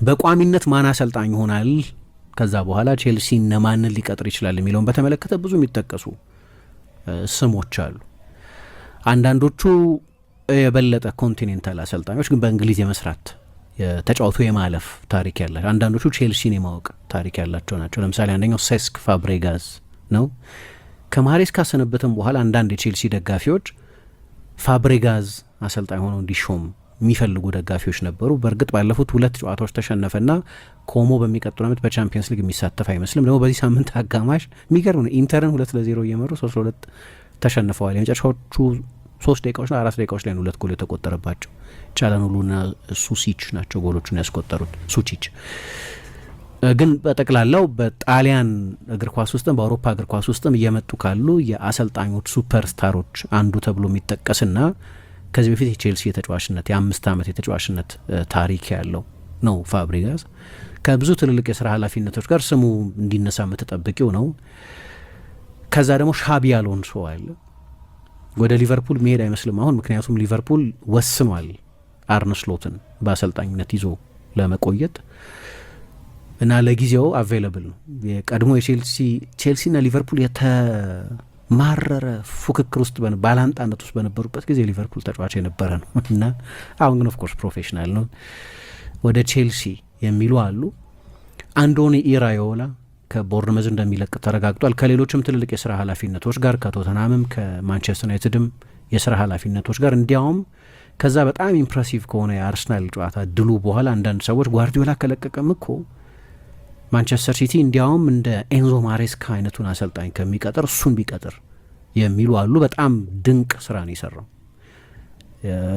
በቋሚነት ማን አሰልጣኝ ይሆናል ከዛ በኋላ ቼልሲ እነማንን ሊቀጥር ይችላል የሚለውን በተመለከተ ብዙ የሚጠቀሱ ስሞች አሉ። አንዳንዶቹ የበለጠ ኮንቲኔንታል አሰልጣኞች ግን በእንግሊዝ የመስራት ተጫውቶ የማለፍ ታሪክ ያላቸው፣ አንዳንዶቹ ቼልሲን የማወቅ ታሪክ ያላቸው ናቸው። ለምሳሌ አንደኛው ሴስክ ፋብሬጋዝ ነው። ከማሬስ ካሰነበትም በኋላ አንዳንድ የቼልሲ ደጋፊዎች ፋብሬጋዝ አሰልጣኝ ሆነው እንዲሾም የሚፈልጉ ደጋፊዎች ነበሩ። በእርግጥ ባለፉት 2 ጨዋታዎች ተሸነፈና ኮሞ በሚቀጥሉ ዓመት በቻምፒየንስ ሊግ የሚሳተፍ አይመስልም። ደግሞ በዚህ ሳምንት አጋማሽ የሚገርም ነው፣ ኢንተርን 2-0 እየመሩ 3-2 ተሸንፈዋል። የመጨረሻዎቹ 3 ደቂቃዎች ና 4 ደቂቃዎች ላይ ነው 2 ጎል የተቆጠረባቸው። ቻላኖሉና ሱሲች ናቸው ጎሎቹን ያስቆጠሩት። ሱቺች ግን በጠቅላላው በጣሊያን እግር ኳስ ውስጥም በአውሮፓ እግር ኳስ ውስጥም እየመጡ ካሉ የአሰልጣኞች ሱፐርስታሮች አንዱ ተብሎ የሚጠቀስና ከዚህ በፊት የቼልሲ የተጫዋችነት የ5 ዓመት የተጫዋችነት ታሪክ ያለው ነው ፋብሪጋዝ። ከብዙ ትልልቅ የስራ ኃላፊነቶች ጋር ስሙ እንዲነሳ የምትጠብቂው ነው። ከዛ ደግሞ ሻቢ አሎንሶ አለ። ወደ ሊቨርፑል መሄድ አይመስልም አሁን፣ ምክንያቱም ሊቨርፑል ወስኗል አርነ ስሎትን በአሰልጣኝነት ይዞ ለመቆየት እና ለጊዜው አቬይለብል ነው። የቀድሞ ቼልሲና ሊቨርፑል የተማረረ ፉክክር ውስጥ ባላንጣነት ውስጥ በነበሩበት ጊዜ ሊቨርፑል ተጫዋች የነበረ ነው እና አሁን ግን ኦፍኮርስ ፕሮፌሽናል ነው። ወደ ቼልሲ የሚሉ አሉ። አንዶኒ ኢራዮላ ከቦርንመዝ እንደሚለቅ ተረጋግጧል። ከሌሎችም ትልልቅ የስራ ኃላፊነቶች ጋር ከቶተናምም ከማንቸስተር ዩናይትድም የስራ ኃላፊነቶች ጋር እንዲያውም ከዛ በጣም ኢምፕሬሲቭ ከሆነ የአርሰናል ጨዋታ ድሉ በኋላ አንዳንድ ሰዎች ጓርዲዮላ ከለቀቀም እኮ ማንቸስተር ሲቲ እንዲያውም እንደ ኤንዞ ማሬስካ አይነቱን አሰልጣኝ ከሚቀጥር እሱን ቢቀጥር የሚሉ አሉ። በጣም ድንቅ ስራ ነው የሰራው።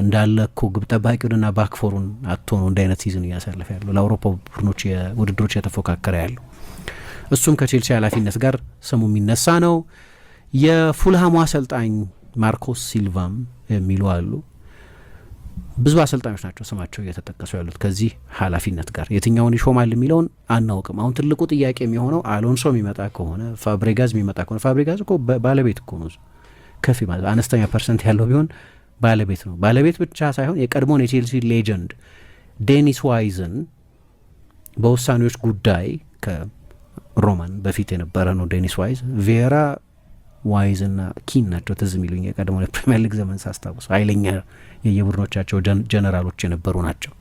እንዳለ እኮ ግብ ጠባቂውንና ባክፎሩን አጥቶ ነው እንደ አይነት ሲዝን እያሳለፈ ያለው ለአውሮፓ ቡድኖች ውድድሮች የተፎካከረ ያለው። እሱም ከቼልሲ ኃላፊነት ጋር ስሙ የሚነሳ ነው። የፉልሃሙ አሰልጣኝ ማርኮስ ሲልቫም የሚሉ አሉ። ብዙ አሰልጣኞች ናቸው ስማቸው እየተጠቀሱ ያሉት ከዚህ ኃላፊነት ጋር። የትኛውን ይሾማል የሚለውን አናውቅም። አሁን ትልቁ ጥያቄ የሚሆነው አሎንሶ የሚመጣ ከሆነ ፋብሪጋዝ የሚመጣ ከሆነ ፋብሪጋዝ እኮ ባለቤት እኮ ነው። ከፍ ማለት አነስተኛ ፐርሰንት ያለው ቢሆን ባለቤት ነው። ባለቤት ብቻ ሳይሆን የቀድሞውን የቼልሲ ሌጀንድ ዴኒስ ዋይዝን በውሳኔዎች ጉዳይ ከሮማን በፊት የነበረ ነው። ዴኒስ ዋይዝ፣ ቬራ ዋይዝ እና ኪን ናቸው ትዝ የሚሉኝ የቀድሞ የፕሪሚየር ሊግ ዘመን ሳስታውስ ኃይለኛ የየቡድኖቻቸው ጀነራሎች የነበሩ ናቸው።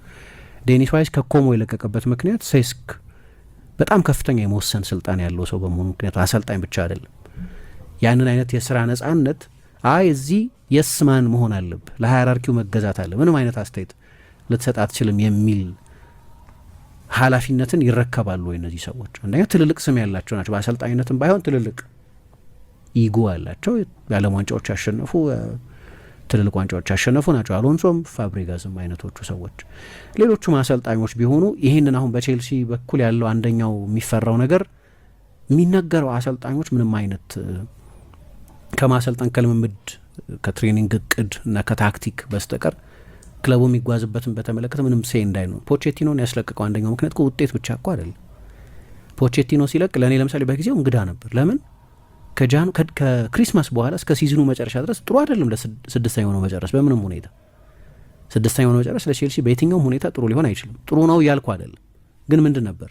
ዴኒስ ዋይዝ ከኮሞ የለቀቀበት ምክንያት ሴስክ በጣም ከፍተኛ የመወሰን ስልጣን ያለው ሰው በመሆኑ ምክንያቱ አሰልጣኝ ብቻ አይደለም። ያንን አይነት የስራ ነጻነት እዚህ የስማን መሆን አለብህ፣ ለሃይራርኪው መገዛት አለ፣ ምንም አይነት አስተያየት ልትሰጥ አትችልም የሚል ኃላፊነትን ይረከባሉ ወይ እነዚህ ሰዎች? አንደኛ ትልልቅ ስም ያላቸው ናቸው። በአሰልጣኝነትም ባይሆን ትልልቅ ኢጎ ያላቸው የዓለም ዋንጫዎች ያሸነፉ ትልልቅ ዋንጫዎች ያሸነፉ ናቸው። አሎንሶም ፋብሪጋዝም አይነቶቹ ሰዎች። ሌሎቹም አሰልጣኞች ቢሆኑ ይህንን አሁን በቼልሲ በኩል ያለው አንደኛው የሚፈራው ነገር የሚነገረው አሰልጣኞች ምንም አይነት ከማሰልጠን ከልምምድ ከትሬኒንግ እቅድ እና ከታክቲክ በስተቀር ክለቡ የሚጓዝበትን በተመለከተ ምንም ሴ እንዳይኖር። ፖቼቲኖን ያስለቀቀው አንደኛው ምክንያት ውጤት ብቻ እኮ አይደለም። ፖቼቲኖ ሲለቅ ለእኔ ለምሳሌ በጊዜው እንግዳ ነበር። ለምን ከክሪስማስ በኋላ እስከ ሲዝኑ መጨረሻ ድረስ ጥሩ አይደለም። ለስድስተኛ ሆነው መጨረስ በምንም ሁኔታ ስድስተኛ ሆነው መጨረስ ለቼልሲ በየትኛውም ሁኔታ ጥሩ ሊሆን አይችልም። ጥሩ ነው እያልኩ አይደለም፣ ግን ምንድን ነበር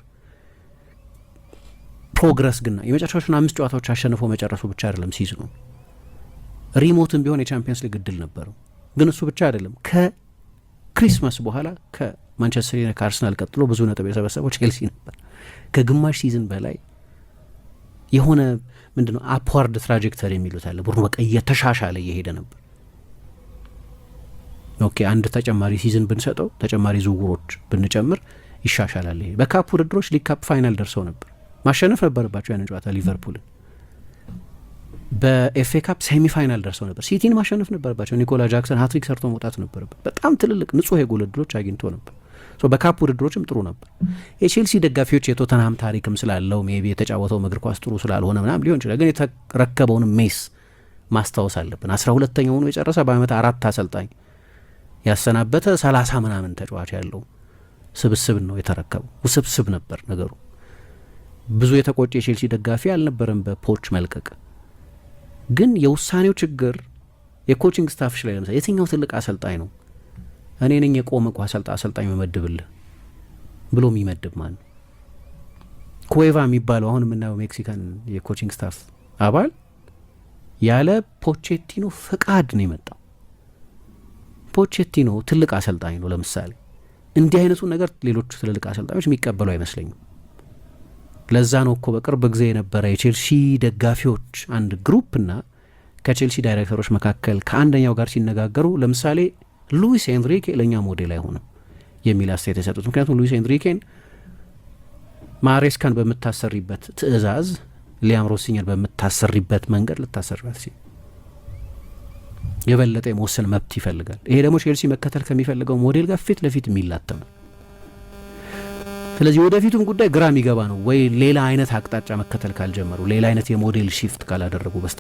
ፕሮግረስ ግና የመጨረሻዎቹን 5 ጨዋታዎች አሸንፎ መጨረሱ ብቻ አይደለም ሲዝኑ። ሪሞትም ቢሆን የቻምፒየንስ ሊግ እድል ነበረው። ግን እሱ ብቻ አይደለም። ከክሪስማስ በኋላ ከማንቸስተር ዩናይትድ ከአርሰናል ቀጥሎ ብዙ ነጥብ የሰበሰበው ቼልሲ ነበር። ከግማሽ ሲዝን በላይ የሆነ ምንድነው አፕዋርድ ትራጀክተሪ የሚሉት አለ። ቡድኑ በቃ እየተሻሻለ እየሄደ ነበር። ኦኬ አንድ ተጨማሪ ሲዝን ብንሰጠው ተጨማሪ ዝውውሮች ብንጨምር ይሻሻላል። ይሄ በካፕ ውድድሮች ሊግ ካፕ ፋይናል ደርሰው ነበር። ማሸነፍ ነበረባቸው ያንን ጨዋታ ሊቨርፑልን። በኤፍኤ ካፕ ሴሚ ፋይናል ደርሰው ነበር። ሲቲን ማሸነፍ ነበረባቸው። ኒኮላ ጃክሰን ሃትሪክ ሰርቶ መውጣት ነበረበት። በጣም ትልልቅ ንጹህ የጎል ዕድሎች አግኝቶ ነበር። በካፕ ውድድሮችም ጥሩ ነበር። የቼልሲ ደጋፊዎች የቶተንሃም ታሪክም ስላለው ሜቢ የተጫወተው እግር ኳስ ጥሩ ስላልሆነ ምናም ሊሆን ይችላል። ግን የተረከበውን ሜስ ማስታወስ አለብን። 12ኛ ሆኖ የጨረሰ በአመት 4 አሰልጣኝ ያሰናበተ 30 ምናምን ተጫዋች ያለው ስብስብ ነው የተረከበው። ውስብስብ ነበር ነገሩ። ብዙ የተቆጨ የቼልሲ ደጋፊ አልነበረም በፖች መልቀቅ። ግን የውሳኔው ችግር የኮቺንግ ስታፍሽ ላይ ለምሳሌ የትኛው ትልቅ አሰልጣኝ ነው እኔ ነኝ የቆመ አሰልጣኝ መመድብልህ ብሎ የሚመድብ ማን ነው? ኩዌቫ የሚባለው አሁን የምናየው ሜክሲካን የኮቺንግ ስታፍ አባል ያለ ፖቼቲኖ ፍቃድ ነው የመጣው። ፖቼቲኖ ትልቅ አሰልጣኝ ነው። ለምሳሌ እንዲህ አይነቱ ነገር ሌሎቹ ትልልቅ አሰልጣኞች የሚቀበሉ አይመስለኝም። ለዛ ነው እኮ በቅርብ ጊዜ የነበረ የቼልሲ ደጋፊዎች አንድ ግሩፕና ከቼልሲ ዳይሬክተሮች መካከል ከአንደኛው ጋር ሲነጋገሩ ለምሳሌ ሉዊስ ኤንሪኬ ለእኛ ሞዴል አይሆንም የሚል አስተያየት የሰጡት። ምክንያቱም ሉዊስ ኤንሪኬን ማሬስካን በምታሰሪበት ትዕዛዝ ሊያም ሮሲኛን በምታሰሪበት መንገድ ልታሰሪበት ሲል የበለጠ የመወሰን መብት ይፈልጋል። ይሄ ደግሞ ቼልሲ መከተል ከሚፈልገው ሞዴል ጋር ፊት ለፊት የሚላተም ነው። ስለዚህ ወደፊቱም ጉዳይ ግራ የሚገባ ነው ወይ ሌላ አይነት አቅጣጫ መከተል ካልጀመሩ፣ ሌላ አይነት የሞዴል ሺፍት ካላደረጉ በስተ